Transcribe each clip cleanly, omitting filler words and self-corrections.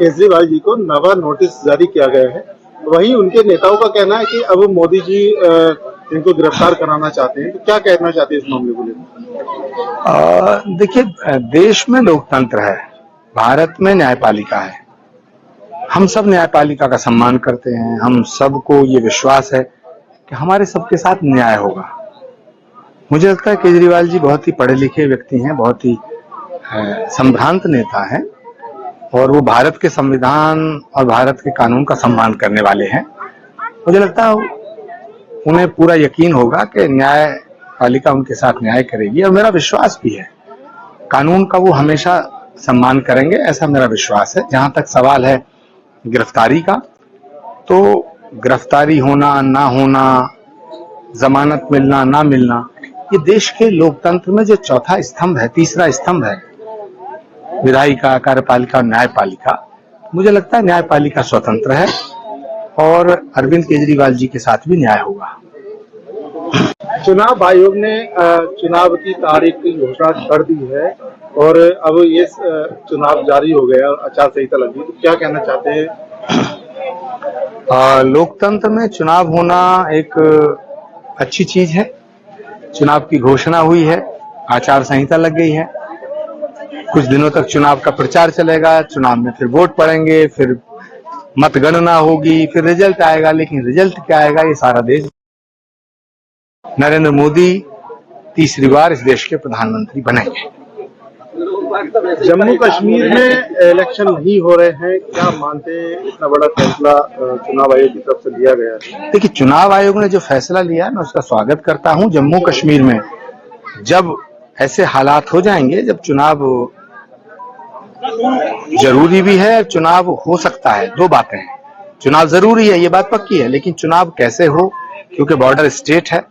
केजरीवाल जी को नवा नोटिस जारी किया गया है। वहीं उनके नेताओं का कहना है कि अब मोदी जी इनको गिरफ्तार कराना चाहते हैं। तो क्या कहना चाहते हैं इस मामले को लेकर? देखिए, देश में लोकतंत्र है, भारत में न्यायपालिका है। हम सब न्यायपालिका का सम्मान करते हैं। हम सबको ये विश्वास है कि हमारे सबके साथ न्याय होगा। मुझे लगता है केजरीवाल जी बहुत ही पढ़े लिखे व्यक्ति हैं, बहुत ही संभ्रांत नेता हैं और वो भारत के संविधान और भारत के कानून का सम्मान करने वाले हैं। मुझे लगता है उन्हें पूरा यकीन होगा कि न्यायपालिका उनके साथ न्याय करेगी और मेरा विश्वास भी है कानून का वो हमेशा सम्मान करेंगे, ऐसा मेरा विश्वास है। जहां तक सवाल है गिरफ्तारी का, तो गिरफ्तारी होना ना होना, जमानत मिलना ना मिलना, ये देश के लोकतंत्र में जो चौथा स्तंभ है, तीसरा स्तंभ है, विधायिका, कार्यपालिका और न्यायपालिका। मुझे लगता है न्यायपालिका स्वतंत्र है और अरविंद केजरीवाल जी के साथ भी न्याय होगा। चुनाव आयोग ने चुनाव की तारीख की घोषणा कर दी है और अब ये चुनाव जारी हो गया, आचार संहिता लग गई। तो क्या कहना चाहते हैं? लोकतंत्र में चुनाव होना एक अच्छी चीज है। चुनाव की घोषणा हुई है, आचार संहिता लग गई है। कुछ दिनों तक चुनाव का प्रचार चलेगा, चुनाव में फिर वोट पड़ेंगे, फिर मतगणना होगी, फिर रिजल्ट आएगा। लेकिन रिजल्ट क्या आएगा ये सारा देश। नरेंद्र मोदी तीसरी बार इस देश के प्रधानमंत्री बनेंगे। जम्मू कश्मीर में इलेक्शन नहीं हो रहे हैं, क्या मानते हैं इतना बड़ा फैसला चुनाव आयोग की तरफ से लिया गया है? देखिए, चुनाव आयोग ने जो फैसला लिया है मैं उसका स्वागत करता हूं। जम्मू कश्मीर में जब ऐसे हालात हो जाएंगे, जब चुनाव जरूरी भी है, चुनाव हो सकता है, दो बातें हैं। चुनाव जरूरी है, ये बात पक्की है, लेकिन चुनाव कैसे हो, क्योंकि बॉर्डर स्टेट है,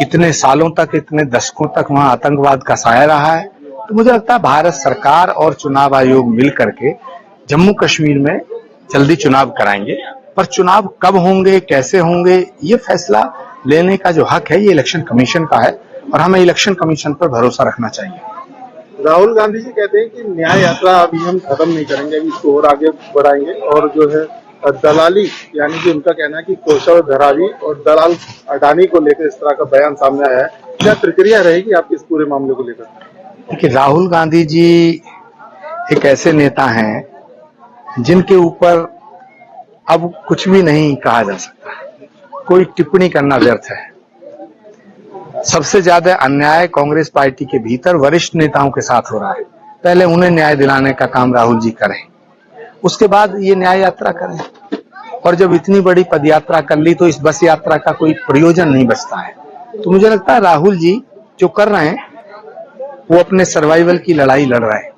इतने सालों तक, इतने दशकों तक वहां आतंकवाद का साया रहा है। तो मुझे लगता है भारत सरकार और चुनाव आयोग मिल करके जम्मू कश्मीर में जल्दी चुनाव कराएंगे। पर चुनाव कब होंगे, कैसे होंगे, ये फैसला लेने का जो हक है ये इलेक्शन कमीशन का है और हमें इलेक्शन कमीशन पर भरोसा रखना चाहिए। राहुल गांधी जी कहते हैं कि न्याय यात्रा अभी हम खत्म नहीं करेंगे, अभी इसको और आगे बढ़ाएंगे। और जो है दलाली, यानी कि उनका कहना है कि कोशल धरावी और दलाल अडानी को लेकर इस तरह का बयान सामने आया है। क्या प्रक्रिया रहेगी आपकी इस पूरे मामले को लेकर? देखिए, राहुल गांधी जी एक ऐसे नेता हैं जिनके ऊपर अब कुछ भी नहीं कहा जा सकता, कोई टिप्पणी करना व्यर्थ है। सबसे ज्यादा अन्याय कांग्रेस पार्टी के भीतर वरिष्ठ नेताओं के साथ हो रहा है। पहले उन्हें न्याय दिलाने का काम राहुल जी करें, उसके बाद ये न्याय यात्रा करें। और जब इतनी बड़ी पदयात्रा कर ली तो इस बस यात्रा का कोई प्रयोजन नहीं बचता है। तो मुझे लगता है राहुल जी जो कर रहे हैं वो अपने सर्वाइवल की लड़ाई लड़ रहे हैं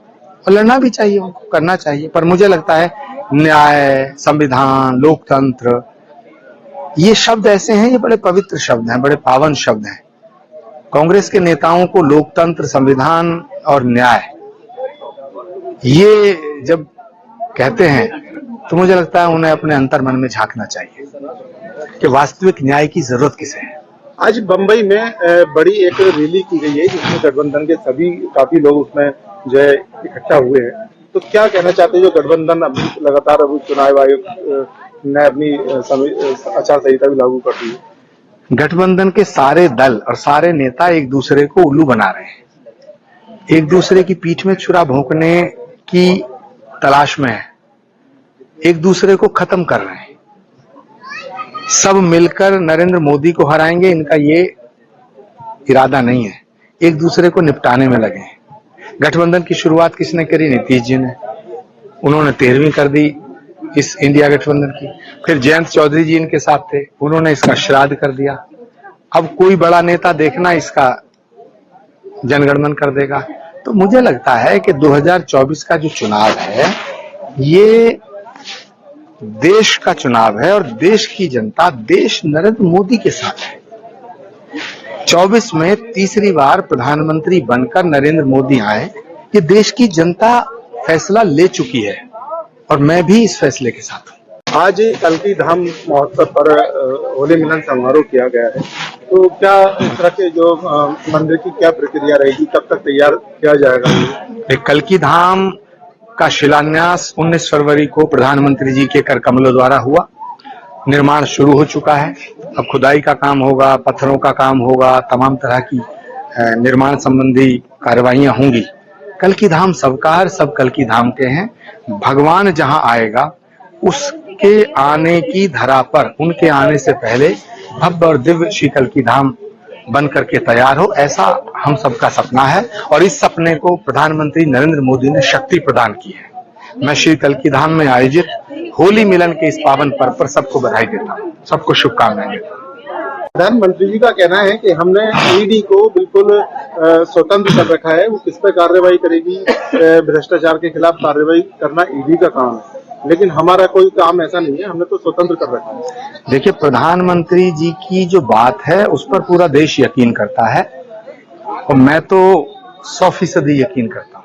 और लड़ना भी चाहिए, उनको करना चाहिए। पर मुझे लगता है न्याय, संविधान, लोकतंत्र, ये शब्द ऐसे हैं, ये बड़े पवित्र शब्द हैं, बड़े पावन शब्द हैं। कांग्रेस के नेताओं को लोकतंत्र, संविधान और न्याय ये जब कहते हैं तो मुझे लगता है उन्हें अपने अंतर्मन में झांकना चाहिए कि वास्तविक न्याय की जरूरत किसे है। आज बंबई में बड़ी एक रैली की गई है जिसमें गठबंधन के सभी काफी लोग उसमें जो है इकट्ठा हुए हैं। तो क्या कहना चाहते हैं जो गठबंधन अभी लगातार अभी चुनाव आयोग ने अपनी आचार संहिता भी लागू कर दी है? गठबंधन के सारे दल और सारे नेता एक दूसरे को उल्लू बना रहे हैं, एक दूसरे की पीठ में छुरा भोंकने की तलाश में है, एक दूसरे को खत्म कर रहे हैं। सब मिलकर नरेंद्र मोदी को हराएंगे, इनका ये इरादा नहीं है। एक दूसरे को निपटाने में लगे हैं। गठबंधन की शुरुआत किसने करी? नीतीश जी ने। उन्होंने 13वीं कर दी इस इंडिया गठबंधन की। फिर जयंत चौधरी जी इनके साथ थे, उन्होंने इसका श्राद्ध कर दिया। अब कोई बड़ा नेता देखना इसका जनगणमन कर देगा। तो मुझे लगता है कि 2024 का जो चुनाव है ये देश का चुनाव है और देश की जनता, देश नरेंद्र मोदी के साथ है। 24 में तीसरी बार प्रधानमंत्री बनकर नरेंद्र मोदी आए, ये देश की जनता फैसला ले चुकी है और मैं भी इस फैसले के साथ हूँ। आज कल्की धाम महोत्सव पर होली मिलन समारोह किया गया है। तो क्या इस तरह के जो मंदिर की क्या प्रक्रिया रहेगी, कब तक तैयार किया जाएगा? कल्की धाम का शिलान्यास 19 फरवरी को प्रधानमंत्री जी के कर कमलों द्वारा हुआ। निर्माण शुरू हो चुका है। अब खुदाई का काम होगा, पत्थरों का काम होगा, तमाम तरह की निर्माण संबंधी कार्रवाइयां होंगी। कल की धाम सबका है, सब कल की धाम के हैं। भगवान जहां आएगा उसके आने की धरा पर, उनके आने से पहले भव्य और दिव्य श्री कल की धाम बन करके तैयार हो, ऐसा हम सबका सपना है। और इस सपने को प्रधानमंत्री नरेंद्र मोदी ने शक्ति प्रदान की है। मैं श्री कल की धाम में आयोजित होली मिलन के इस पावन पर्व पर सबको बधाई देता हूँ, सबको शुभकामनाएं देता हूँ। प्रधानमंत्री जी का कहना है कि हमने ईडी को बिल्कुल स्वतंत्र कर रखा है, वो किस पे कार्रवाई करेगी, भ्रष्टाचार के खिलाफ कार्रवाई करना ईडी का काम है, लेकिन हमारा कोई काम ऐसा नहीं है, हमने तो स्वतंत्र कर रखा है। देखिए, प्रधानमंत्री जी की जो बात है उस पर पूरा देश यकीन करता है और मैं तो 100% यकीन करता हूं।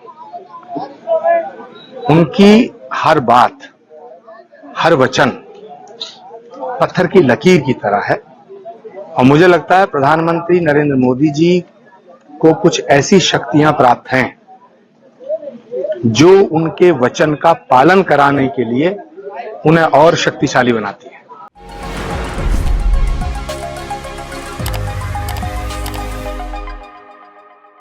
उनकी हर बात, हर वचन पत्थर की लकीर की तरह है और मुझे लगता है प्रधानमंत्री नरेंद्र मोदी जी को कुछ ऐसी शक्तियां प्राप्त हैं जो उनके वचन का पालन कराने के लिए उन्हें और शक्तिशाली बनाती है।